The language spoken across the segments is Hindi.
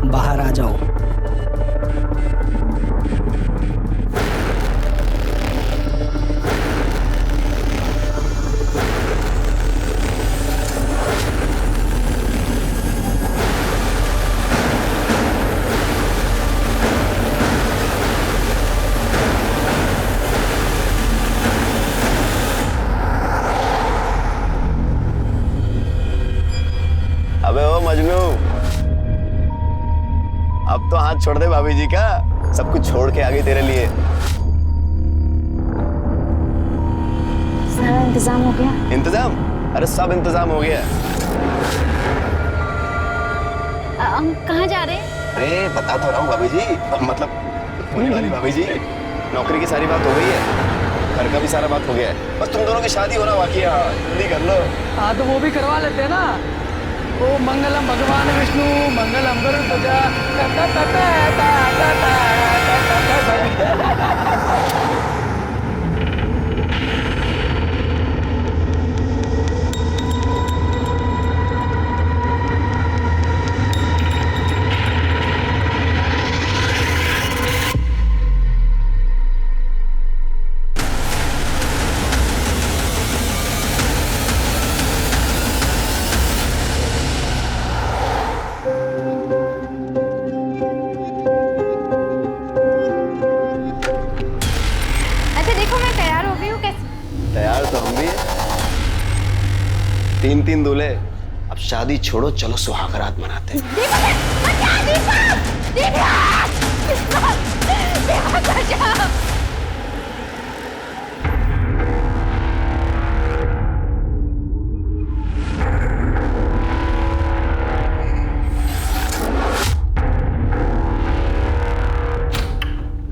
बाहर आ जाओ। अबे ओ मजनू, अब तो हाथ छोड़ दे भाभी जी का, सब कुछ छोड़ के आ गई तेरे लिए। सारा इंतजाम हो गया? इंतजाम? अरे सब इंतजाम हो गया। हम कहाँ जा रहे हैं? अरे बता तो रहा हूँ भाभी जी, मतलब होने वाली भाभी जी, नौकरी की सारी बात हो गई है, घर का भी सारा बात हो गया है, बस तुम दोनों की शादी होना बाकी है। जल्दी कर लो। हाँ तो वो भी करवा लेते हैं ना। ओ मंगलम भगवान विष्णु मंगलम गरुड़ध्वजा। अच्छा देखो मैं तैयार हो गई हूँ कैसे? तैयार तो हम भी हैं। 3-3 दूल्हे, अब शादी छोड़ो, चलो सुहागरात मनाते हैं।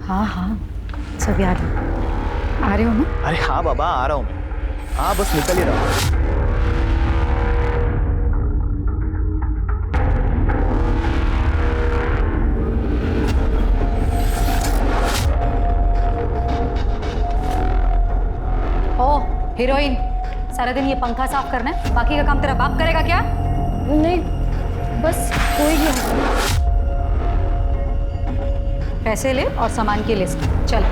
हाँ हाँ सब याद है। आ रहे हो ना? अरे हाँ बाबा, आ रहा हूँ मैं। हाँ बस निकल ही रहा हूँ। ओ हीरोइन, सारा दिन ये पंखा साफ करना है, बाकी का काम तेरा बाप करेगा क्या? नहीं बस कोई नहीं। पैसे ले और सामान की लिस्ट, चल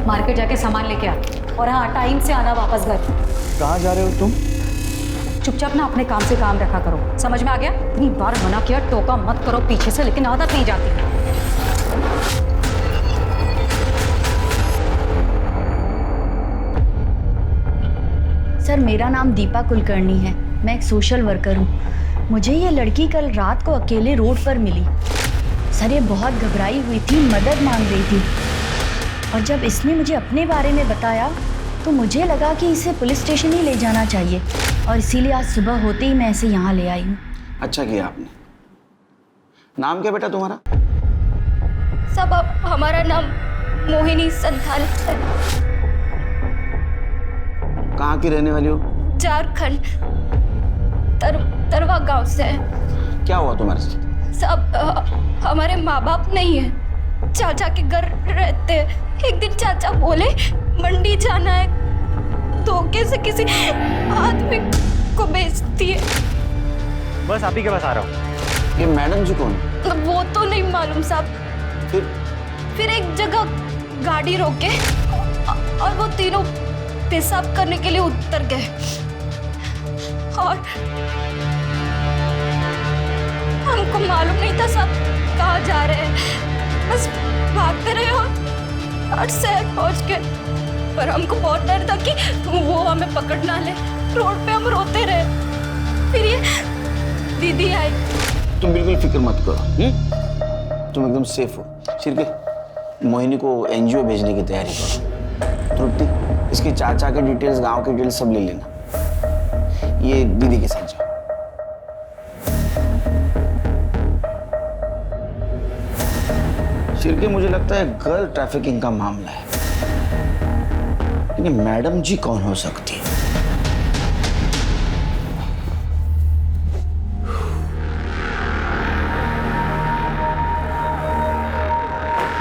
मार्केट जाके सामान लेके आ, और हाँ टाइम से आना वापस घर। कहाँ जा रहे हो तुम? चुपचाप ना अपने काम से काम रखा करो, समझ में आ गया? इतनी बार मना किया टोका मत करो पीछे से, लेकिन आदत नहीं जाती। सर मेरा नाम दीपा कुलकर्णी है, मैं एक सोशल वर्कर हूँ। मुझे ये लड़की कल रात को अकेले रोड पर मिली। सर ये बहुत घबराई हुई थी, मदद मांग रही थी, और जब इसने मुझे अपने बारे में बताया तो मुझे लगा कि इसे पुलिस स्टेशन ही ले जाना चाहिए, और इसीलिए आज सुबह होते ही मैं इसे यहाँ ले आई हूँ। अच्छा किया आपने। नाम क्या बेटा तुम्हारा? सब हमारा नाम मोहिनी संथाल है। कहाँ की रहने वाली हो? झारखंड तरवा गांव से है। क्या हुआ तुम्हारे साथ? सब हमारे माँ बाप नहीं है, चाचा के घर रहते हैं। एक दिन चाचा बोले मंडी जाना है, धोखे से किसी आदमी को बेचती है। बस आप ही के पास आ रहा हूँ। ये मैडम जी कौन है? वो तो नहीं मालूम साहब। फिर एक जगह गाड़ी रोके और वो तीनों पेशाब करने के लिए उतर गए, और हमको मालूम नहीं था सब कहाँ जा रहे हैं, बस भागते रहे और शहर पहुंच गए। पर हमको बहुत डर था कि वो हमें पकड़ ना ले। रोड पे हम रोते रहे। फिर ये दीदी आई। तुम बिल्कुल फिक्र मत करो, तुम एकदम सेफ हो। सिर्फ मोहिनी को एनजीओ भेजने की तैयारी करो। तृप्ति, इसके चाचा के डिटेल्स, गांव के डिटेल्स सब ले लेना। ये दीदी के साथ जाओ। चिरके मुझे लगता है गर्ल ट्रैफिकिंग का मामला है, लेकिन मैडम जी कौन हो सकती है?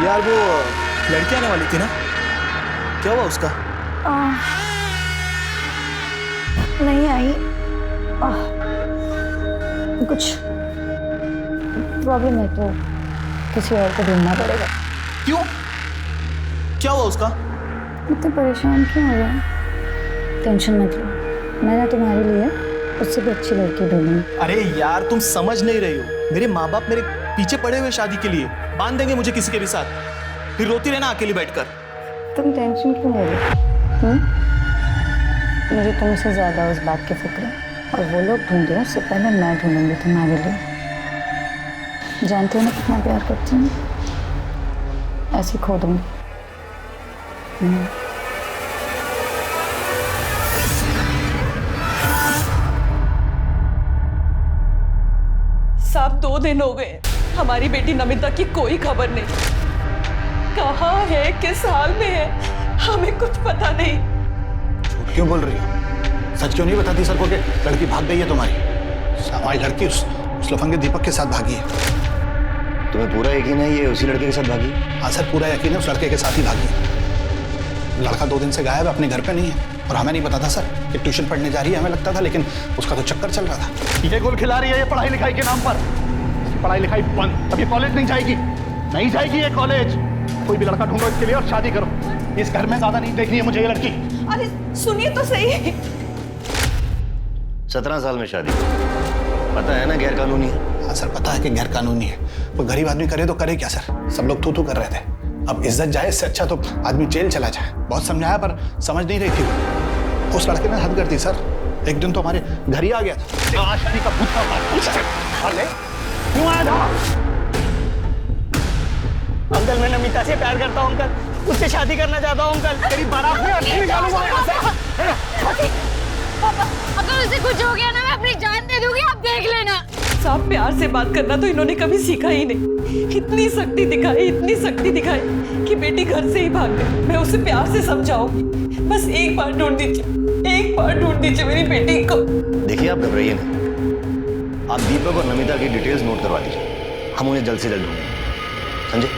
यार वो लड़की आने वाली थी ना, क्या हुआ उसका? नहीं आई। कुछ प्रॉब्लम है तो किसी और को ढूंढना पड़ेगा। क्यों? क्या हुआ उसका? इतने परेशान क्यों हो रहे? टेंशन मत लो, मैंने तुम्हारे लिए उससे भी अच्छी लड़की ढूंढी। अरे यार तुम समझ नहीं रही हो, मेरे माँ बाप मेरे पीछे पड़े हुए शादी के लिए, बांध देंगे मुझे किसी के भी साथ, फिर रोती रहना अकेली बैठकर। तुम टेंशन क्यों ले रहे हो? मुझे तुमसे ज्यादा उस बात की फिक्र है, और वो लोग ढूंढे उससे पहले मैं ढूंढूंगी तुम्हारे लिए। जानते हो ना कितना प्यार करती हूँ, ऐसे खो दूंगी। साहब 2 दिन हो गए, हमारी बेटी नमिता की कोई खबर नहीं। कहाँ है, किस हाल में है, हमें कुछ पता नहीं। झूठ क्यों बोल रही हो? सच क्यों नहीं बताती सर को कि लड़की भाग गई है तुम्हारी? हमारी लड़की उस लफंगे दीपक के साथ भागी है। तुम्हें पूरा यकीन है ये उसी लड़के के साथ भागी? हाँ सर, पूरा यकीन है उस लड़के के साथ ही भागी है। लड़का 2 दिन से गायब है, अपने घर पे नहीं है, और हमें नहीं पता था सर कि ट्यूशन पढ़ने जा रही है, हमें लगता था, लेकिन उसका तो चक्कर चल रहा था। ये गोल खिला रही है ये पढ़ाई लिखाई के नाम पर। पढ़ाई लिखाई बंद, अब ये कॉलेज नहीं जाएगी, नहीं जाएगी ये कॉलेज। कोई भी लड़का ढूंढो इसके लिए और शादी करो। इस घर में ज्यादा नहीं देखनी है मुझे ये लड़की। अरे सुनिए तो सही। 17 साल में शादी, पता है ना गैर कानूनी है। हाँ सर, पता है कि गैर कानूनी है, वो गरीब आदमी करे तो करे क्या सर? सब लोग थू थू कर रहे थे। अब इज्जत जाए, इससे अच्छा तो आदमी जेल चला जाए। बहुत समझाया पर समझ नहीं रही थी वो। उस लड़के ने हद कर दी सर, एक दिन तो हमारे घर ही आ गया था। शादी का भूत का क्यों आया था? अंकल मैं नमिता से प्यार करता हूँ अंकल, उससे शादी करना चाहता हूँ अंकल। तेरी बारात में अर्थी निकालूंगा यहाँ से। पापा, अगर उसे कुछ हो गया ना मैं अपनी जान दे दूंगी, आप देख लेना। साहब प्यार से बात करना तो इन्होंने कभी सीखा ही नहीं। इतनी सख्ती दिखाई, इतनी सख्ती दिखाई कि बेटी घर से ही भाग गई। मैं उसे प्यार से समझाऊंगी, बस एक बार ढूंढ दीजिए, एक बार ढूंढ दीजिए मेरी बेटी को। देखिए आप घबराइए नहीं, आप दीपक और नमिता की डिटेल्स नोट करवा दीजिए, हम उन्हें जल्द से जल्द ढूंढेंगे, समझे?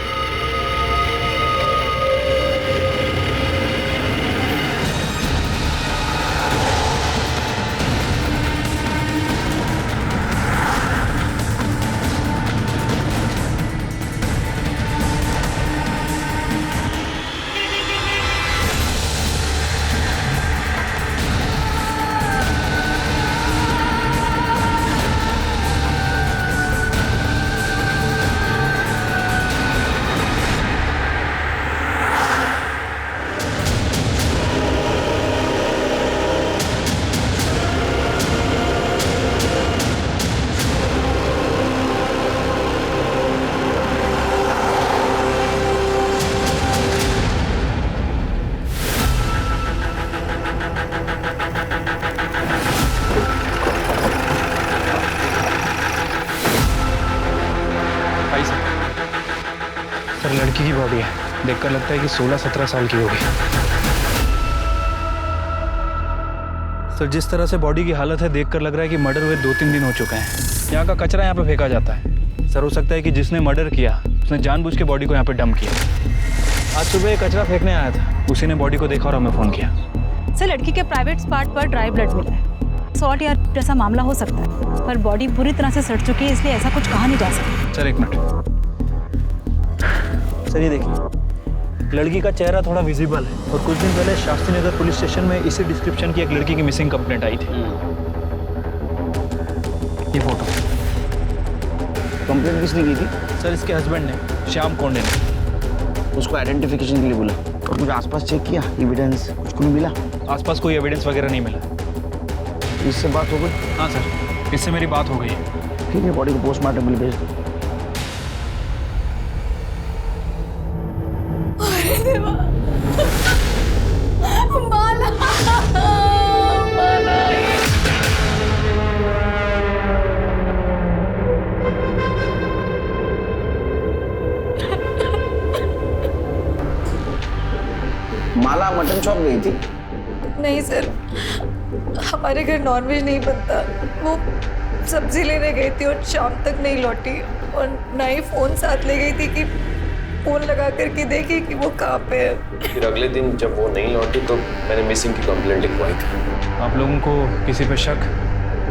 सर लड़की की बॉडी है, देखकर लगता है कि 16-17 साल की होगी। सर जिस तरह से बॉडी की हालत है देखकर लग रहा है कि मर्डर हुए 2-3 दिन हो चुके हैं। यहाँ का कचरा यहाँ पे फेंका जाता है। सर हो सकता है कि जिसने मर्डर किया उसने जानबूझ के बॉडी को यहाँ पे डंप किया। आज सुबह ये कचरा फेंकने आया था, उसी ने बॉडी को देखा और हमें फ़ोन किया। सर लड़की के प्राइवेट पार्ट पर ड्राई ब्लड मिला है, असॉल्ट या जैसा मामला हो सकता है, पर बॉडी पूरी तरह से सड़ चुकी है, इसलिए ऐसा कुछ कहा नहीं जा सकता। सर एक मिनट। सर ये देखिए, लड़की का चेहरा थोड़ा विजिबल है और कुछ दिन पहले शास्त्री नगर पुलिस स्टेशन में इसी डिस्क्रिप्शन की एक लड़की की मिसिंग कंप्लेंट आई थी। ये फोटो। कंप्लेंट किसने की थी? सर इसके हस्बैंड ने, श्याम कोंडे ने। उसको आइडेंटिफिकेशन के लिए बोला और कुछ आसपास चेक किया, एविडेंस कुछ नहीं मिला? आसपास कोई एविडेंस वगैरह नहीं मिला। इससे बात हो गई? हाँ सर, इससे मेरी बात हो गई है। ठीक है, बॉडी को पोस्टमार्टम के लिए भेज दो। माला मटन शॉप गई थी? नहीं सर, हमारे घर नॉनवेज नहीं बनता। वो सब्जी लेने गई थी और शाम तक नहीं लौटी, और ना ही फ़ोन साथ ले गई थी कि फ़ोन लगा करके देखी कि वो कहाँ पे है। फिर अगले दिन जब वो नहीं लौटी तो मैंने मिसिंग की कंप्लेंट लिखवाई थी। आप लोगों को किसी पे शक,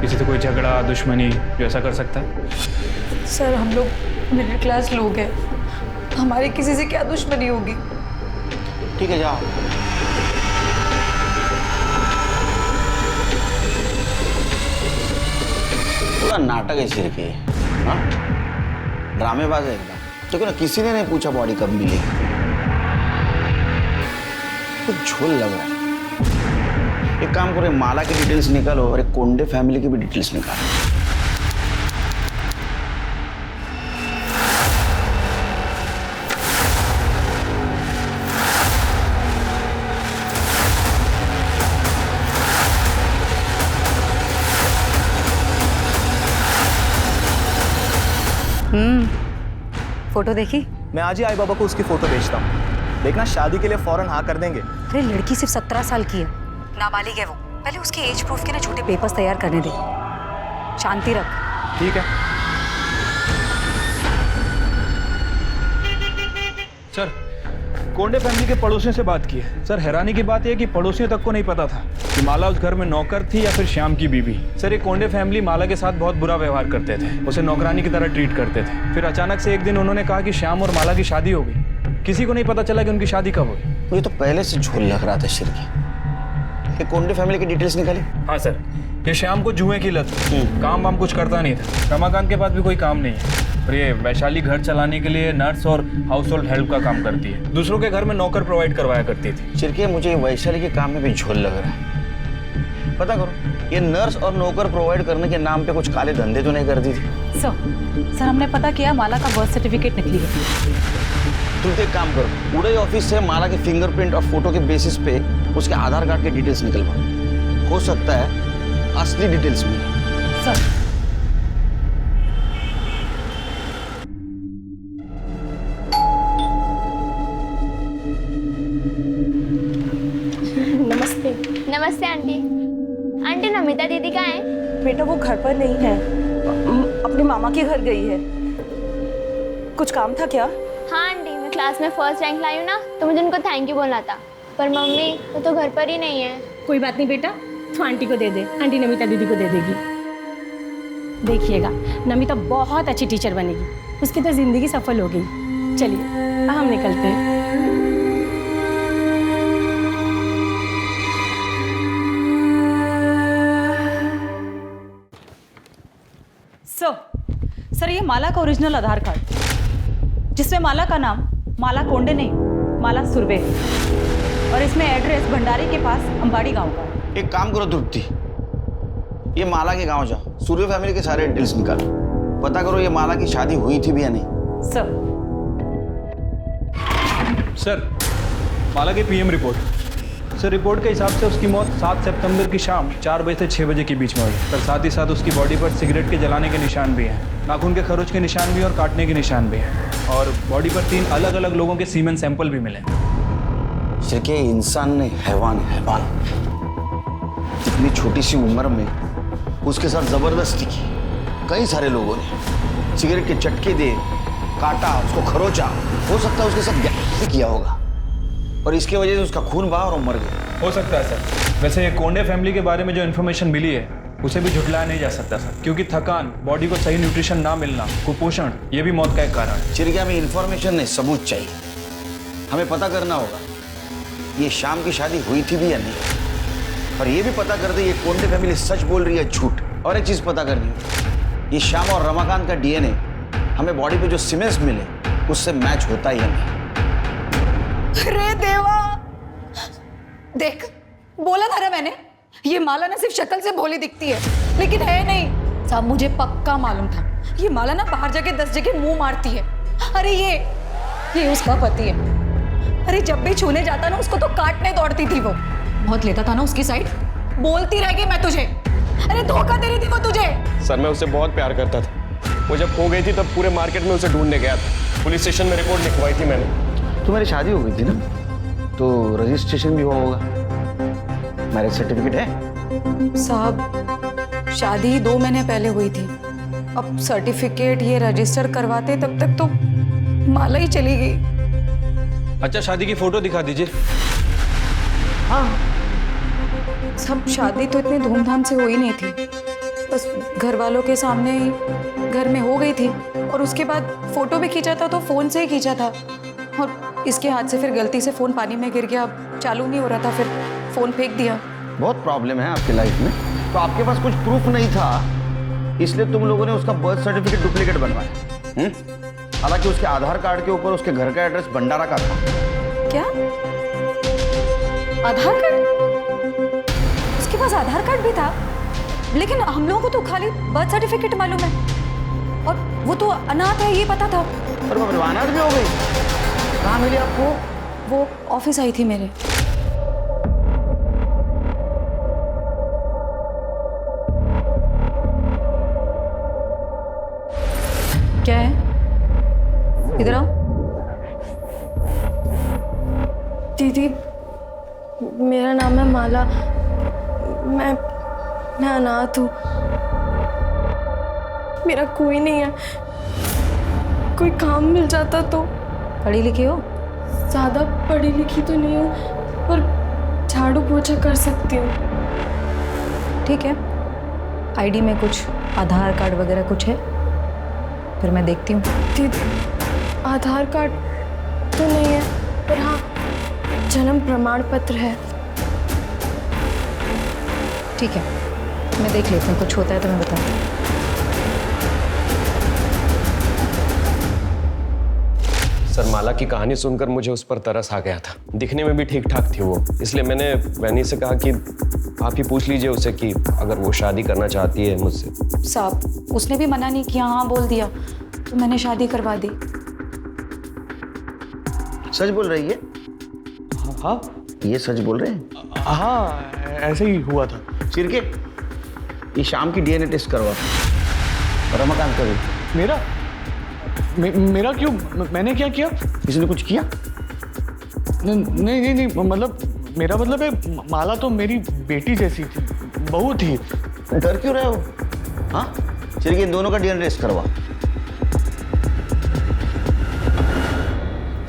किसी से कोई झगड़ा, दुश्मनी जो ऐसा कर सकता है? सर हम लोग मिडिल क्लास लोग हैं, हमारी किसी से क्या दुश्मनी होगी। ठीक है जाओ। पूरा नाटक है सिर के, हाँ? ड्रामेबाज है एकदम। देखो ना, किसी ने नहीं पूछा बॉडी कब मिलेगी। कुछ झोल लग रहा है। एक काम करो, माला की डिटेल्स निकालो और एक कोंडे फैमिली की भी डिटेल्स निकालो। फोटो देखी? मैं आज ही आई बाबा को उसकी फोटो भेजता हूँ। देखना शादी के लिए फौरन हाँ कर देंगे। अरे लड़की सिर्फ 17 साल की है, नाबालिग है वो। पहले उसके एज प्रूफ के ना झूठे पेपर्स तैयार करने दे। शांति रख। ठीक है सर, कोंडे फैमिली के पड़ोसियों से बात की है। सर, हैरानी की बात यह कि पड़ोसियों तक को नहीं पता था कि माला उस घर में नौकर थी या फिर श्याम की बीवी। सर, ये कोंडे फैमिली माला के साथ बहुत बुरा व्यवहार करते थे, उसे नौकरानी की तरह ट्रीट करते थे। फिर अचानक से एक दिन उन्होंने कहा कि श्याम और माला की शादी हो गई। किसी को नहीं पता चला कि उनकी शादी कब हुई। मुझे तो पहले से झोल लग रहा था शिर की। ये कोंडे फैमिली की डिटेल्स निकाली? हाँ सर, ये श्याम को जुए की लत, काम वाम कुछ करता नहीं था। रमाकांत के पास भी कोई काम नहीं है, और ये वैशाली घर चलाने के लिए नर्स और हाउस होल्ड हेल्प का काम करती है। दूसरों के घर में नौकर प्रोवाइड करवाया करती थी। चिरके, मुझे वैशाली के काम में भी झोल लग रहा है। पता करो, ये नर्स और नौकर प्रोवाइड करने के नाम पे कुछ काले धंधे तो नहीं करती थी? सर हमने पता किया, माला का बर्थ सर्टिफिकेट निकली है। तुम एक काम करो, उड़े ऑफिस से माला के फिंगरप्रिंट और फोटो के बेसिस पे उसके आधार कार्ड के डिटेल्स निकलवा। हो सकता है असली डिटेल्स मिले। सर नमस्ते। नमस्ते आंटी। आंटी नमिता दीदी कहाँ है? बेटा वो घर पर नहीं है, अपने मामा के घर गई है। कुछ काम था क्या? हाँ आंटी, मैं क्लास में फर्स्ट रैंक लाई हूँ ना, तो मुझे उनको थैंक यू बोलना था। पर मम्मी वो तो घर पर ही नहीं है। कोई बात नहीं बेटा, तो आंटी को दे दे, आंटी नमिता दीदी को दे देगी। देखिएगा नमिता बहुत अच्छी टीचर बनेगी, उसकी तो जिंदगी सफल हो गई। चलिए हम निकलते हैं। सर ये माला का ओरिजिनल आधार कार्ड, जिसमें माला का नाम माला कोंडे नहीं, माला सुरवे है, और इसमें एड्रेस भंडारी के पास अंबाड़ी गांव का है। एक काम करो तृप्ति, ये माला के गांव जाओ, सूर्य फैमिली के सारे डिटेल्स निकालो, पता करो ये माला की शादी हुई थी भी या नहीं। सर, माला की पीएम रिपोर्ट। सर, रिपोर्ट के हिसाब से उसकी मौत 7 सितंबर की शाम 4 बजे से 6 बजे के बीच में हुई। सर, साथ ही साथ उसकी बॉडी पर सिगरेट के जलाने के निशान भी हैं, नाखून के खरोच के निशान भी और काटने के निशान भी हैं, और बॉडी पर 3 अलग अलग लोगों के सीमेन सैंपल भी मिले। सिर्के इंसान ने हैवान इतनी छोटी सी उम्र में उसके साथ जबरदस्ती की। कई सारे लोगों ने सिगरेट के चटके दे, काटा, उसको खरोचा। हो सकता है उसके साथ गैप भी किया होगा और इसकी वजह से उसका खून बहा और मर गया। हो सकता है सर। वैसे कोंडे फैमिली के बारे में जो इन्फॉर्मेशन मिली है उसे भी झुटलाया नहीं जा सकता सर, क्योंकि थकान, बॉडी को सही न्यूट्रिशन ना मिलना, कुपोषण, ये भी मौत का एक कारण है। चिरके, हमें इन्फॉर्मेशन नहीं, सबूत चाहिए। हमें पता करना होगा ये शाम की शादी हुई थी भी या नहीं, और ये भी पता कर दे ये कोंडे फैमिली सच बोल रही है झूठ। और एक चीज पता करनी है, ये श्याम और रमाकांत का डीएनए हमें बॉडी पे जो सीमेंट्स मिले उससे मैच होता ही नहीं। अरे देवा, देख बोला था ना मैंने, ये माला ना सिर्फ शक्ल से भोली दिखती है लेकिन है नहीं। साहब मुझे पक्का मालूम था, ये माला ना बाहर जाके 10 जगह मुंह मारती है। अरे ये उसका पति है। अरे जब भी छूने जाता ना उसको तो काटने दौड़ती थी वो। बहुत लेता था ना उसकी साइड, बोलती रहेगी मैं तुझे। अरे धोखा दे रही थी वो तुझे। सर, मैं उससे बहुत प्यार करता था। वो जब खो गई थी तब पूरे मार्केट में उसे ढूंढने गया था। पुलिस स्टेशन में रिपोर्ट लिखवाई थी मैंने। तुम्हारी शादी हो गई थी ना? तो रजिस्ट्रेशन भी हुआ होगा। मैरिज सर्टिफिकेट है? साहब शादी 2 महीने पहले हुई थी। अब सर्टिफिकेट ये रजिस्टर करवाते तब तक तो माला ही चली गई। अच्छा, शादी की फोटो दिखा दीजिए। हाँ, सब शादी तो इतनी धूमधाम से हुई नहीं थी, बस घर वालों के सामने ही घर में हो गई थी। और उसके बाद फोटो भी खींचा था तो फोन से ही खींचा था, और इसके हाथ से फिर गलती से फोन पानी में गिर गया, चालू नहीं हो रहा था, फिर फोन फेंक दिया। बहुत प्रॉब्लम है आपकी लाइफ में। तो आपके पास कुछ प्रूफ नहीं था, इसलिए तुम लोगों ने उसका बर्थ सर्टिफिकेट डुप्लीकेट बनवाया। हालांकि उसके आधार कार्ड के ऊपर उसके घर का एड्रेस भंडारा का था। क्या आधार कार्ड? उसके पास आधार कार्ड भी था, लेकिन हम लोगों को तो खाली बर्थ सर्टिफिकेट मालूम है, और वो तो अनाथ है ये पता था। पर वो अनाथ भी हो गई? कहाँ मिली आपको? वो ऑफिस आई थी मेरे। क्या है? इधर आओ। दीदी, मेरा नाम है माला। मैं अनाथ हूँ। मेरा कोई नहीं है। कोई काम मिल जाता तो। पढ़ी लिखी हो? ज़्यादा पढ़ी लिखी तो नहीं हूँ, पर झाड़ू पोछा कर सकती हूँ। ठीक है, आईडी में कुछ आधार कार्ड वगैरह कुछ है? फिर मैं देखती हूँ। दीदी, आधार कार्ड तो नहीं है, पर हाँ जन्म प्रमाण पत्र है। ठीक है, मैं देख लेती हूँ, कुछ होता है तो मैं बताऊँ। सर, माला की कहानी सुनकर मुझे उस पर तरस आ गया था। दिखने में भी ठीक ठाक थी वो, इसलिए मैंने वैनी से कहा कि आप ही पूछ लीजिए उसे कि अगर वो शादी करना चाहती है मुझसे। साहब, उसने भी मना नहीं किया, हाँ बोल दिया, तो मैंने शादी करवा दी। सच बोल रही है? हाँ, ये सच बोल रहे हैं? हाँ, ऐसे ही हुआ था। सिरके, ये शाम की डीएनए टेस्ट करवा। रमाकांत का भी। मेरा क्यों? मैंने क्या किया? किसी ने कुछ किया? नहीं, मतलब मेरा मतलब है, माला तो मेरी बेटी जैसी थी, बहू थी। डर क्यों रहे हो? हाँ, चलिए इन दोनों का डीएनए टेस्ट करवा।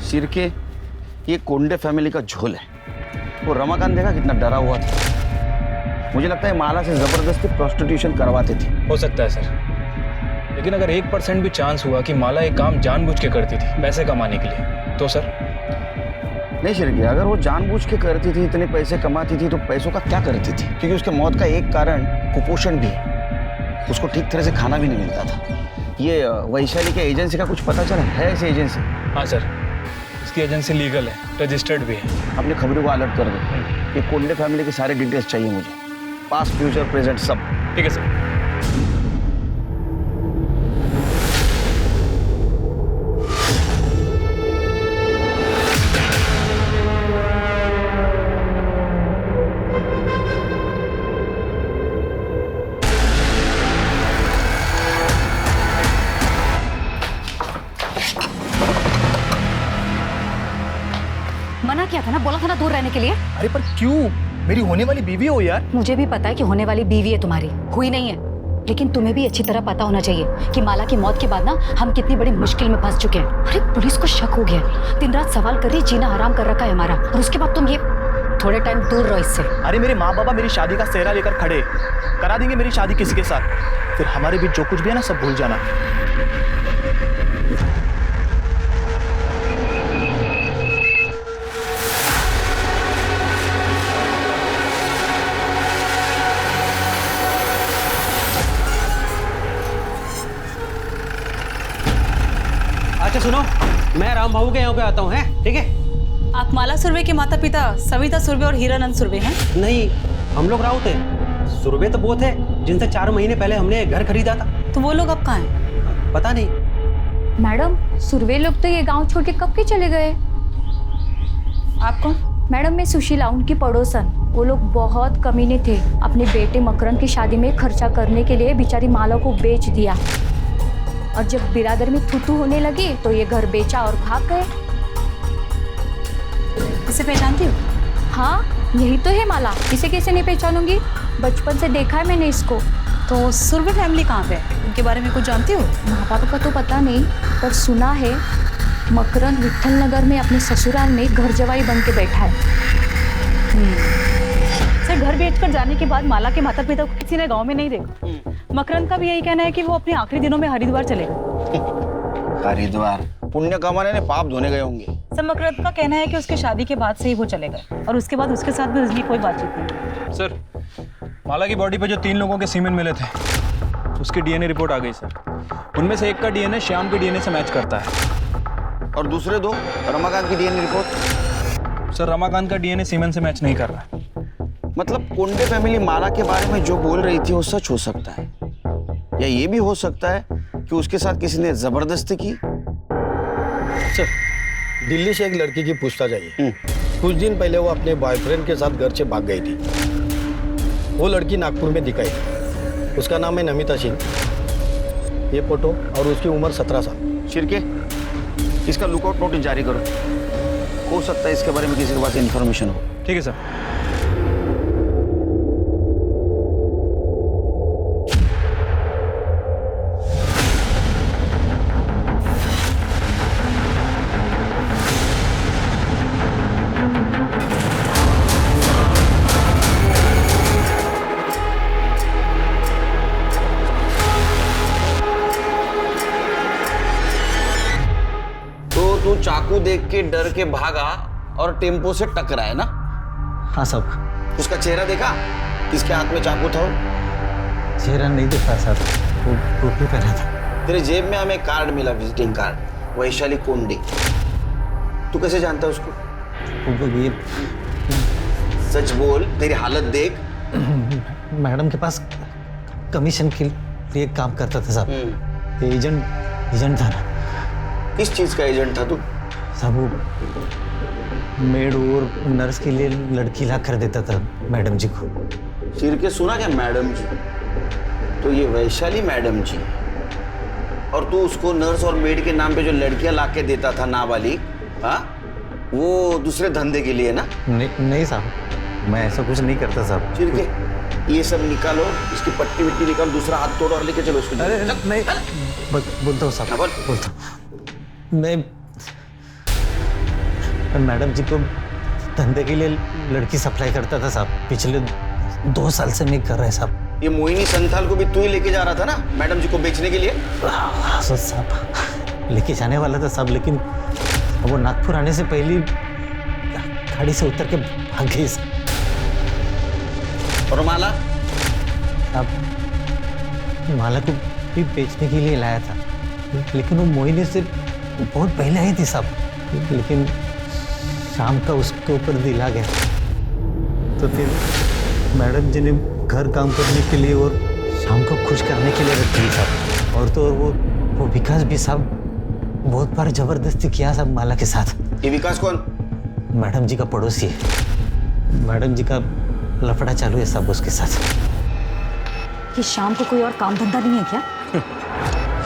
सिरके, ये कोंडे फैमिली का झोल है। वो रमाकांत देखा कितना डरा हुआ था। मुझे लगता है माला से जबरदस्ती प्रोस्टिट्यूशन करवाते थे। हो सकता है सर, लेकिन अगर 1% भी चांस हुआ कि माला एक काम जानबूझ के करती थी पैसे कमाने के लिए, तो सर? नहीं सिरके, अगर वो जानबूझ के करती थी, इतने पैसे कमाती थी, तो पैसों का क्या करती थी? क्योंकि उसके मौत का एक कारण कुपोषण भी है। उसको ठीक तरह से खाना भी नहीं मिलता था। ये वैशाली के एजेंसी का कुछ पता चला है? ऐसी एजेंसी? हाँ सर, इसकी एजेंसी लीगल है, रजिस्टर्ड भी है। अपने खबरों को अलर्ट कर दो। ये कोंडे फैमिली के सारे डिटेल्स चाहिए मुझे, पास्ट फ्यूचर प्रेजेंट सब। ठीक है सर। मना किया था ना, बोला था ना दूर रहने के लिए। अरे पर क्यों? मेरी होने वाली बीवी हो यार। मुझे भी पता है कि होने वाली बीवी है तुम्हारी, हुई नहीं है, लेकिन तुम्हें भी अच्छी तरह पता होना चाहिए कि माला की मौत के बाद ना हम कितनी बड़ी मुश्किल में फंस चुके हैं। अरे पुलिस को शक हो गया, दिन रात सवाल कर रही, जीना हराम कर रखा है हमारा, और उसके बाद तुम ये थोड़े टाइम दूर रहो इससे। अरे मेरे माँ बाबा मेरी शादी का सेहरा लेकर खड़े, करा देंगे मेरी शादी किसी के साथ, फिर हमारे बीच जो कुछ भी है ना सब भूल जाना। अच्छा सुनो, मैं राम बाबू के यहाँ पे आता हूँ, हैं? ठीक है? आप माला सुरवे के माता पिता सविता सुरवे और हीरानंद सुरवे हैं? नहीं, हम लोग राउत हैं। सुरवे तो वो थे जिनसे 4 महीने पहले हमने घर खरीदा था। तो वो लोग अब कहाँ हैं? पता नहीं। मैडम, सुरवे लोग तो ये गांव छोड़ के कब के चले गए? आप कौन? मैडम, मैं सुशीला, उनकी पड़ोसन। वो लोग बहुत कमीने थे, अपने बेटे मकरंद की शादी में खर्चा करने के लिए बेचारी माला को बेच दिया, और जब बिरादर में थूथू होने लगी तो ये घर बेचा और भाग गए। इसे पहचानती हो? हाँ, यही तो है माला। इसे कैसे नहीं पहचानूंगी? बचपन से देखा है मैंने इसको। तो सुरभि फैमिली कहाँ पे है? उनके बारे में कुछ जानती हो? माँ बाप का तो पता नहीं, पर सुना है मकरंद विठल नगर में अपने ससुराल में घर जवाई बन के बैठा है। सर, घर बेचकर जाने के बाद माला के माता पिता को किसी ने गांव में नहीं देखा। मकरंद का भी यही कहना है कि वो अपने आखिरी दिनों में हरिद्वार चलेगा। हरिद्वार पुण्य कमाने ने पाप धोने गए होंगे। सर, मकरंद का कहना है कि उसके शादी के बाद से ही वो चले गए और उसके बाद उसके साथ भी उसकी कोई बातचीत नहीं। सर, माला की बॉडी पे जो 3 लोगों के सीमेन मिले थे, उसकी डीएनए रिपोर्ट आ गई सर। उनमें से एक का डीएनए श्याम के डीएनए से मैच करता है। और दूसरे 2 रमाकांत की डीएनए रिपोर्ट? सर, रमाकांत का डीएनए सीमेन से मैच नहीं कर रहा। मतलब कोंडे फैमिली माला के बारे में जो बोल रही थी वो सच हो सकता है, या ये भी हो सकता है कि उसके साथ किसी ने जबरदस्ती की। सर, दिल्ली से एक लड़की की पूछताछ आई। कुछ दिन पहले वो अपने बॉयफ्रेंड के साथ घर से भाग गई थी। वो लड़की नागपुर में दिखाई। उसका नाम है नमिता सिंह। ये फोटो और उसकी उम्र 17 साल। शिरके, इसका लुकआउट नोटिस जारी करो। हो सकता है इसके बारे में किसी के पास इन्फॉर्मेशन हो। ठीक है सर। तू चाकू देख के डर के भागा और टेम्पो से टकरा है ना? हाँ साहब। उसका चेहरा देखा? किसके हाथ में चाकू था? चेहरा नहीं देखा साहब, वो टोपी पहना था। तेरे जेब में हमें कार्ड मिला, विजिटिंग कार्ड, वैशाली कोंडे। तू कैसे जानता है उसको? ये सच बोल, तेरी हालत देख। मैडम के पास कमीशन के लिए काम करता था साहब। एजेंट था ना। किस चीज का एजेंट था तू? साहब, वो मेड और नर्स के लिए लड़की ला कर देता था मैडम जी को। सिर के सुना क्या मैडम जी? तो ये वैशाली मैडम जी, और तू उसको नर्स और मेड के नाम पे जो लड़कियां ला के देता था नाबालिग, हाँ, वो दूसरे धंधे के लिए ना? नहीं साहब, मैं ऐसा कुछ नहीं करता साहब। सिर के ये सब निकालो, इसकी पट्टी विट्टी निकाल, दूसरा हाथ तोड़ और लेके चलो उसको। अरे नहीं, बोलता हूँ साहब, बोलता हूँ। मैं मैडम जी को धंधे के लिए लड़की सप्लाई करता था साहब। पिछले 2 साल से मैं कर रहा है साहब। ये मोहिनी संथाल को भी तू ही लेके जा रहा था ना मैडम जी को बेचने के लिए? हाँ साहब, लेके जाने वाला था साहब, लेकिन वो नागपुर आने से पहले गाड़ी से उतर के भाग गई। और माला? साहब, माला को भी बेचने के लिए लाया था, लेकिन वो मोहिनी से बहुत पहले आई थी साहब। लेकिन शाम का उसके ऊपर दिल आ गया, तो फिर मैडम जी ने घर काम करने के लिए और शाम को खुश करने के लिए रखी साहब। और तो और वो विकास भी साहब बहुत बार जबरदस्ती किया साहब माला के साथ। ये विकास कौन? मैडम जी का पड़ोसी है। मैडम जी का लफड़ा चालू है साहब उसके साथ। कि शाम को कोई और काम धंधा नहीं है क्या?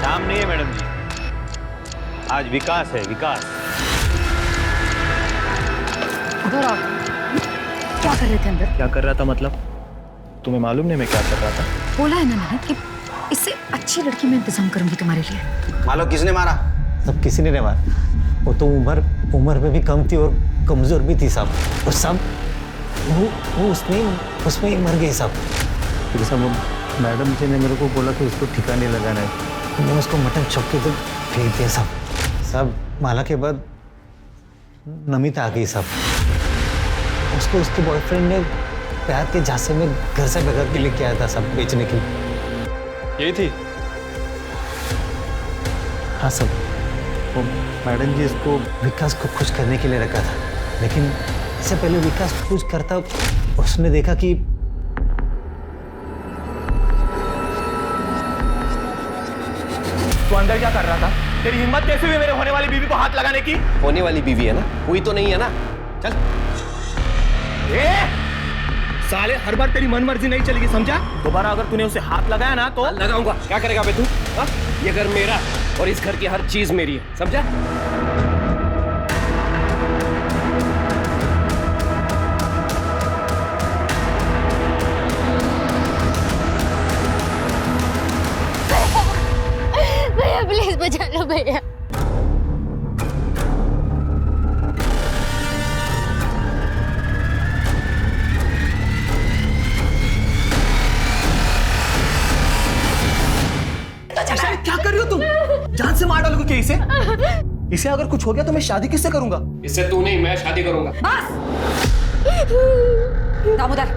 शाम नहीं है मैडम जी, आज विकास है, विकास। अगर आप क्या कर रहे थे अंदर? क्या कर रहा था मतलब? तुम्हें मालूम नहीं मैं क्या कर रहा था? बोला है ना मैंने कि इससे अच्छी लड़की मैं इंतजाम करूंगी तुम्हारे लिए। मालो किसने मारा? सब किसी ने नहीं मारा। वो तो उम्र में भी कम थी और कमजोर भी थी साहब। और सब वो उसमें ही मर गई साहब। फिर साहब मैडम जी ने मेरे को बोला कि उसको ठिकाने लगाना है। मैं उसको मटन चौक के तो फेंक दिया साहब। साहब, माला के बाद नमिता आ गई साहब। उसको उसके बॉयफ्रेंड ने प्यार के झांसे में घर से भगा के लेके आया था सब बेचने के लिए। यही थी? हाँ सब। वो मैडम जी इसको विकास को खुश करने के लिए रखा था, लेकिन इससे पहले विकास खुश करता उसने देखा कि तू अंदर क्या कर रहा था? तेरी हिम्मत कैसे हुई मेरे होने वाली बीवी को हाथ लगाने की? होने वाली बीवी है ना, हुई तो नहीं है ना। चल। साले, हर बार तेरी मन मर्जी नहीं चलेगी, समझा? दोबारा अगर तूने उसे हाथ लगाया ना तो लगाऊंगा। क्या करेगा बे तू? ये घर मेरा और इस घर की हर चीज मेरी है, समझा? इसे अगर कुछ हो गया तो मैं शादी किससे करूंगा? इससे तू नहीं, मैं शादी करूंगा। दामोदर,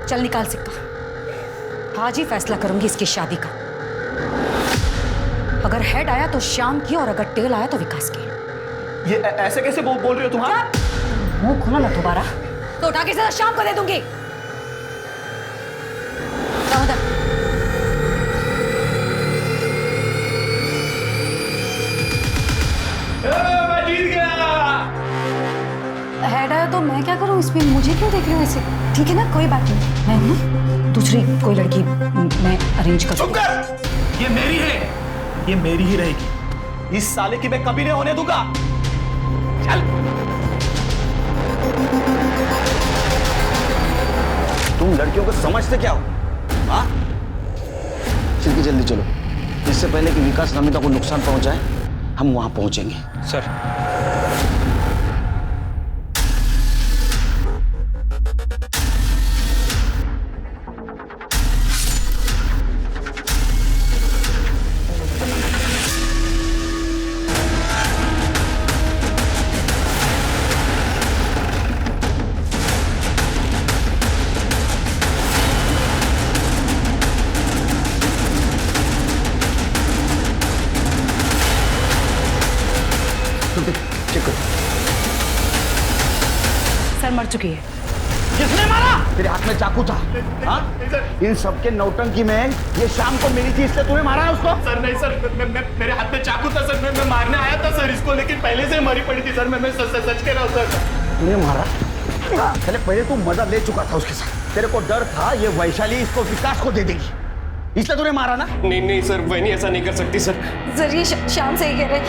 चल निकाल सिक्का। आज ही फैसला करूंगी इसकी शादी का। अगर हेड आया तो श्याम की और अगर टेल आया तो विकास की। ये ऐसे कैसे बोल रही हो तुम? मुंह खोला ना दोबारा तो उठा के सीधा शाम को दे दूंगी। दामोदर, मैं जीत गया। हेड आया तो मैं क्या करूं इसमें? मुझे क्यों देख रहे हो ऐसे? ठीक है ना, कोई बात नहीं, मैं हूं ना, दूसरी कोई लड़की मैं अरेंज कर चुप कर। ये मेरी है, ये मेरी ही रहेगी। इस साले की मैं कभी नहीं होने दूंगा। चल। तुम लड़कियों को समझते क्या हो? हाँ? चिल्की जल्दी चलो, इससे पहले कि विकास नमिता को नुकसान पहुंचाए हम वहां पहुंचेंगे। सर। सर मर चुकी है। किसने मारा? तेरे हाथ में चाकू था। हाँ? इन सबके नौटंकी में ये शाम को मिली थी, इसलिए तूने मारा है उसको? सर नहीं सर, मेरे हाथ में चाकू था सर, मैं मारने आया था सर इसको, लेकिन पहले से मरी पड़ी थी सर। मैं सच कह रहा हूँ सर। तूने मारा? चले पहले तू मजा ले चुका था उसके साथ, तेरे को डर था ये वैशाली इसको विकास को दे देगी, इसलिए तूने मारा ना? नहीं सर, वही ऐसा नहीं कर सकती सर। सर ये श्याम सही कह रहे,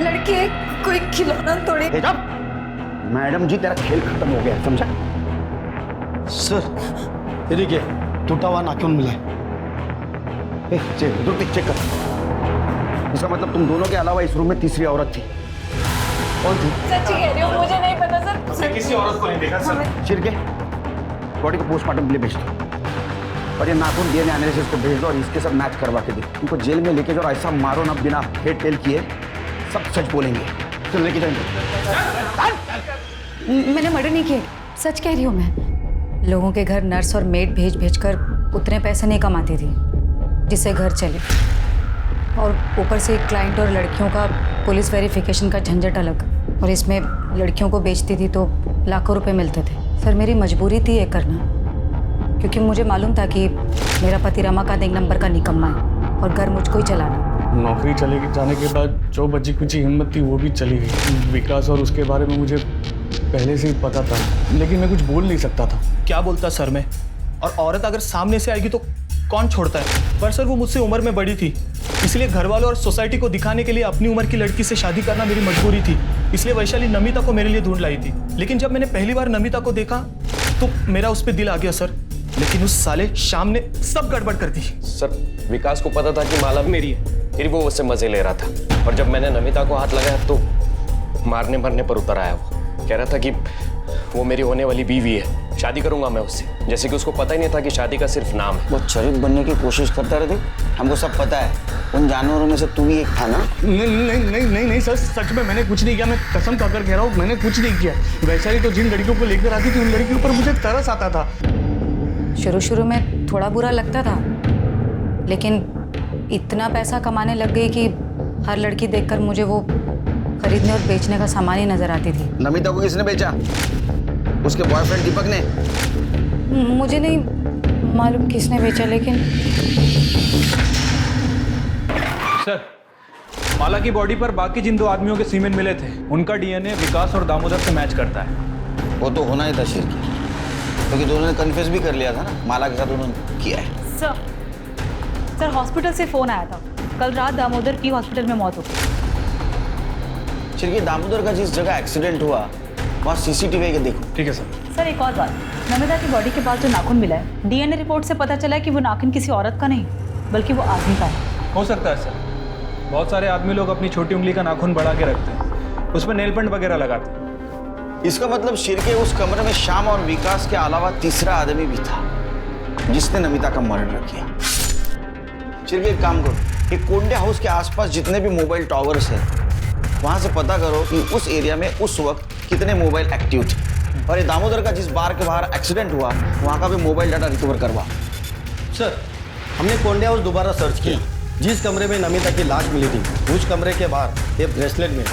लड़की है, कोई खिलौना थोड़ी। मैडम जी तेरा खेल खत्म हो गया, समझा? सर ये देखिए टूटा हुआ नाखून मिला है। चेक कर। इसका मतलब तुम दोनों के अलावा इस रूम में तीसरी औरत थी। कौन थी? सच्ची कह रही हूँ, मुझे नहीं पता सर। उसने किसी औरत को नहीं देखा सर। चिरके बॉडी को पोस्टमार्टम के लिए भेज दो और ये नाखून डीएनए एनालिसिस को भेज दो और इसके साथ मैच करवा के दो। इनको जेल में लेके जाओ और ऐसा मारो ना बिना हेड टेल किए, सब सच बोलेंगे। चल लेके जाएंगे। मैंने मर्डर नहीं किया, सच कह रही हूँ मैं। लोगों के घर नर्स और मेड भेज कर उतने पैसे नहीं कमाती थी जिससे घर चले, और ऊपर से क्लाइंट और लड़कियों का पुलिस वेरिफिकेशन का झंझट अलग, और इसमें लड़कियों को बेचती थी तो लाखों रुपए मिलते थे। सर मेरी मजबूरी थी ये करना, क्योंकि मुझे मालूम था कि मेरा पति रमाकांत एक नंबर का निकम्मा है और घर मुझको ही चलाना। नौकरी चले जाने के बाद जो बची कुछ हिम्मत थी वो भी चली गई। विकास और उसके बारे में मुझे पहले से ही पता था, लेकिन मैं कुछ बोल नहीं सकता था। क्या बोलता सर मैं? और औरत अगर सामने से आएगी तो कौन छोड़ता है? पर सर वो मुझसे उम्र में बड़ी थी, इसलिए घर वालों और सोसाइटी को दिखाने के लिए अपनी उम्र की लड़की से शादी करना मेरी मजबूरी थी। इसलिए वैशाली नमिता को मेरे लिए ढूंढ लाई थी। लेकिन जब मैंने पहली बार नमिता को देखा तो मेरा उस पर दिल आ गया सर, लेकिन उस साले शाम ने सब गड़बड़ कर दी। सर विकास को पता था कि माला मेरी है, फिर वो उससे मजे ले रहा था, और जब मैंने नमिता को हाथ लगाया तो मारने मरने पर उतर आया। वो कह रहा था कि वो मेरी होने वाली बीवी है, शादी करूंगा मैं उससे, जैसे कि उसको पता ही नहीं था कि शादी का सिर्फ नाम है। वो शरीफ बनने की कोशिश करता रहते, हमको सब पता है। उन जानवरों में से तू भी एक था ना? नहीं सर, सच में मैंने कुछ नहीं किया। मैं कसम खाकर कह रहा हूँ, मैंने कुछ नहीं किया। वैशाली तो जिन लड़कियों को लेकर आती थी उन लड़कियों पर मुझे तरस आता था। शुरू में थोड़ा बुरा लगता था, लेकिन इतना पैसा कमाने लग गई कि हर लड़की देखकर मुझे वो खरीदने और बेचने का सामान ही नजर आती थी। नमिता को किसने बेचा? उसके बॉयफ्रेंड दीपक ने? मुझे नहीं मालूम किसने बेचा, लेकिन सर माला की बॉडी पर बाकी जिन 2 आदमियों के सीमेन मिले थे उनका डीएनए विकास और दामोदर से मैच करता है। वो तो होना ही था शिरकी, क्योंकि दोनों ने कन्फेस भी कर लिया था ना, माला के साथ उन्होंने किया है। सर हॉस्पिटल से फोन आया था, कल रात दामोदर की हॉस्पिटल में मौत हो गई। शिरकी दामोदर का जिस जगह एक्सीडेंट हुआ वहाँ सीसीटीवी के देखो। ठीक है सर। सर एक और बात, नमिता की बॉडी के पास जो नाखून मिला है, डीएनए रिपोर्ट से पता चला है कि वो नाखून किसी औरत का नहीं बल्कि वो आदमी का है। हो सकता है सर, बहुत सारे आदमी लोग अपनी छोटी उंगली का नाखून बढ़ा के रखते हैं, उसमें नेल पेंट वगैरह लगाते हैं। इसका मतलब शिरके उस कमरे में श्याम और विकास के अलावा तीसरा आदमी भी था जिसने नमिता का मर्डर किया। शिरके एक काम करो, एक कोंडे हाउस के आसपास जितने भी मोबाइल टावर्स हैं वहां से पता करो कि उस एरिया में उस वक्त कितने मोबाइल एक्टिव थे, और ये दामोदर का जिस बार के बाहर एक्सीडेंट हुआ वहां का भी मोबाइल डाटा रिकवर करवा। सर, हमने कोंडे हाउस दोबारा सर्च किया। जिस कमरे में नमिता की लाश मिली थी उस कमरे के बाहर ये ब्रेसलेट मिला।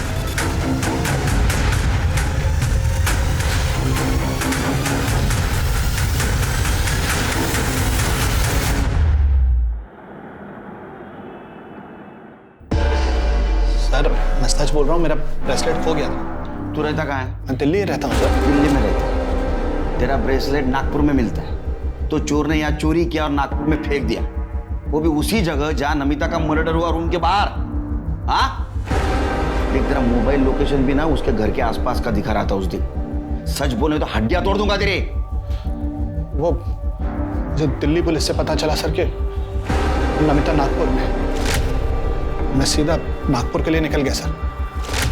सर मैं सच बोल रहा हूँ, मेरा ब्रेसलेट खो गया था। तू रहता कहाँ है? मैं दिल्ली ही रहता हूँ सर। दिल्ली में रहता है? तेरा ब्रेसलेट नागपुर में मिलता है, तो चोर ने यहाँ चोरी किया और नागपुर में फेंक दिया, वो भी उसी जगह जहाँ नमिता का मर्डर हुआ, रूम के बाहर। हाँ, देख तेरा मोबाइल लोकेशन भी ना उसके घर के आसपास का दिखा रहा था उस दिन। सच बोले तो हड्डियां तोड़ दूंगा तेरे। वो मुझे दिल्ली पुलिस से पता चला सर कि नमिता नागपुर में। मैं सीधा नागपुर के लिए निकल गया सर।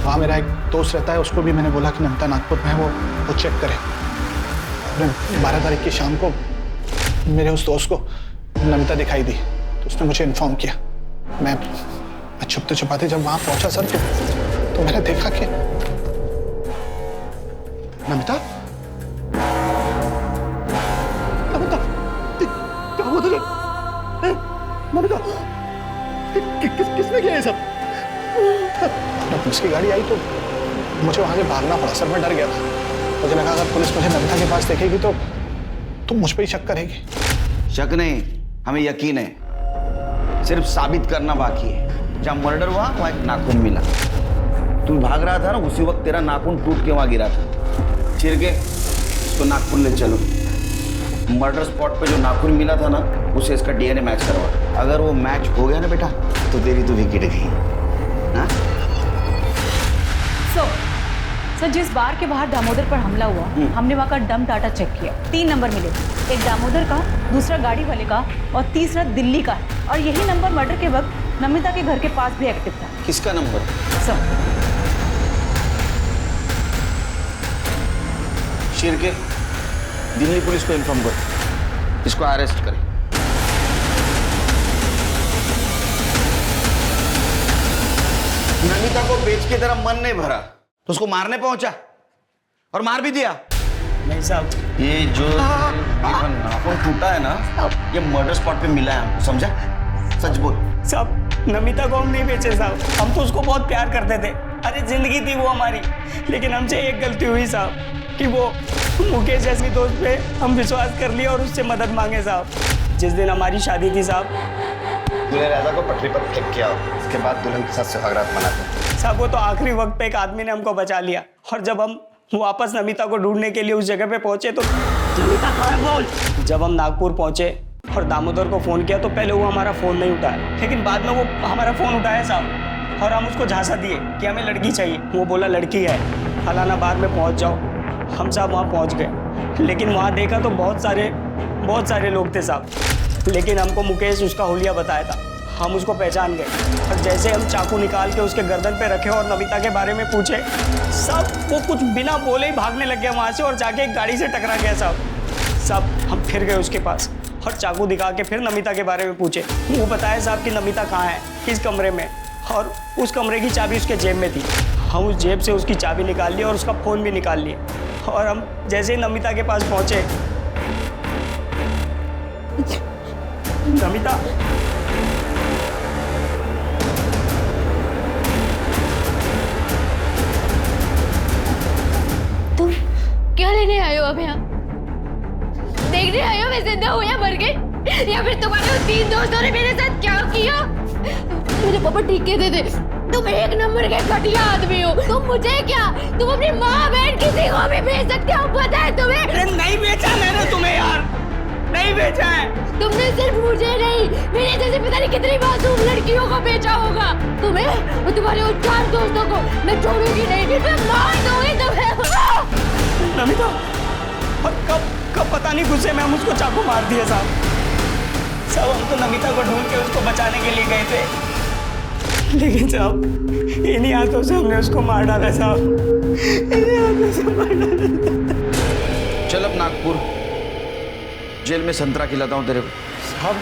वहाँ मेरा एक दोस्त रहता है, उसको भी मैंने बोला कि नमिता नागपुर में है, वो चेक करे। 12 तारीख की शाम को मेरे उस दोस्त को नमिता दिखाई दी, तो उसने मुझे इन्फॉर्म किया। मैं छुपते छुपाते जब वहाँ पहुँचा सर तो मैंने देखा कि नमिता नमिता क्या हुआ तुझे? नमिता किसने किया ये सब? पुलिस की गाड़ी आई तो मुझे वहां से भागना पड़ा सर। मैं डर गया था। मुझे लगा अगर पुलिस मुझे नमिता के पास देखेगी तो मुझ पर ही शक करेगी। शक नहीं, हमें यकीन है, सिर्फ साबित करना बाकी है। जहाँ मर्डर हुआ वहाँ एक नाखून मिला। तू भाग रहा था ना, उसी वक्त तेरा नाखून टूट के वहां गिरा था। चिर के इसको नागपुर ले चलो। मर्डर स्पॉट पे जो नाखून मिला था ना, उसे इसका डीएनए मैच करवा। अगर वो मैच हो गया ना बेटा, तो तेरी तो विकेट गई। हाँ? सर जिस बार के बाहर दामोदर पर हमला हुआ, हमने वहाँ का डम डाटा चेक किया। 3 नंबर मिले, एक दामोदर का, दूसरा गाड़ी वाले का और तीसरा दिल्ली का है। और यही नंबर मर्डर के वक्त नमिता के घर के पास भी एक्टिव था। किसका नंबर? सर शेर के दिल्ली पुलिस को इन्फॉर्म करो, इसको अरेस्ट करें। नमिता को बेच के तेरा मन नहीं भरा तो उसको मारने पहुंचा और मार भी दिया। नहीं साहब, ये जो नाखून टूटा है ना, ये मर्डर स्पॉट पे मिला है हमको, समझा? सच बोल। साहब नमिता को हम नहीं बेचे साहब, हम तो उसको बहुत प्यार करते थे। अरे जिंदगी थी वो हमारी, लेकिन हमसे एक गलती हुई साहब कि वो मुकेश जैसे दोस्त पे हम विश्वास कर लिया और उससे मदद मांगे साहब। जिस दिन हमारी शादी थी साहब, दूल्हे राजा को पटरी पर फेंक के आओ, उसके बाद दुल्हन के साथ सुहागरात मनाते हैं। साहब वो तो आखिरी वक्त पे एक आदमी ने हमको बचा लिया, और जब हम वापस नमिता को ढूंढने के लिए उस जगह पे पहुंचे तो नमिता कहाँ है बोल। जब हम नागपुर पहुंचे और दामोदर को फोन किया तो पहले वो हमारा फोन नहीं उठाया, लेकिन बाद में वो हमारा फोन उठाया साहब, और हम उसको झांसा दिए कि हमें लड़की चाहिए। वो बोला लड़की है, फलाना बार में पहुंच जाओ। हम साहब वहाँ पहुँच गए, लेकिन वहाँ देखा तो बहुत सारे लोग थे साहब, लेकिन हमको मुकेश उसका हुलिया बताया था। हम उसको पहचान गए, और जैसे हम चाकू निकाल के उसके गर्दन पे रखे और नमिता के बारे में पूछे, सब वो कुछ बिना बोले ही भागने लग गया वहाँ से और जाके एक गाड़ी से टकरा गया साहब। हम फिर गए उसके पास और चाकू दिखा के फिर नमिता के बारे में पूछे। वो बताया साहब कि नमिता कहाँ है, किस कमरे में, और उस कमरे की चाबी उसके जेब में थी। हम उस जेब से उसकी चाबी निकाल ली और उसका फ़ोन भी निकाल लिए, और हम जैसे ही नमिता के पास पहुँचे, नमिता तुम क्या लेने आए हो अब यहाँ? देखने आए हो मैं जिंदा हूँ या मर गई, या फिर तुम्हारे 3 दोस्तों ने मेरे साथ क्या किया? मुझे पापा ठीक कहते थे, तुम एक नंबर के घटिया आदमी हो। तुम मुझे क्या, तुम अपनी माँ बहन किसी को भी भेज सकते हो, पता है तुम्हें? अरे नहीं बेचा मैंने तुम्हें यार, नहीं बेचा है। तुमने सिर्फ मुझे नहीं, मेरे जैसे पता नहीं कितनी मासूम लड़कियों को बेचा होगा। तुम्हें और तुम्हारे उन 4 दोस्तों को मैं छोड़ूंगी नहीं, मैं मार दूंगी तुम्हें। नमिता, और कब पता नहीं गुस्से में हम उसको चाकू मार दिए साहब। हम तो नमिता को ढूंढ के उसको बचाने के लिए गए थे, लेकिन साहब इन्हीं हाथों से हमने उसको मार डाला साहब, इन्हीं हाथों से मार डाला। चल अब नागपुर जेल में संतरा खिलाता हूँ तेरे को। साहब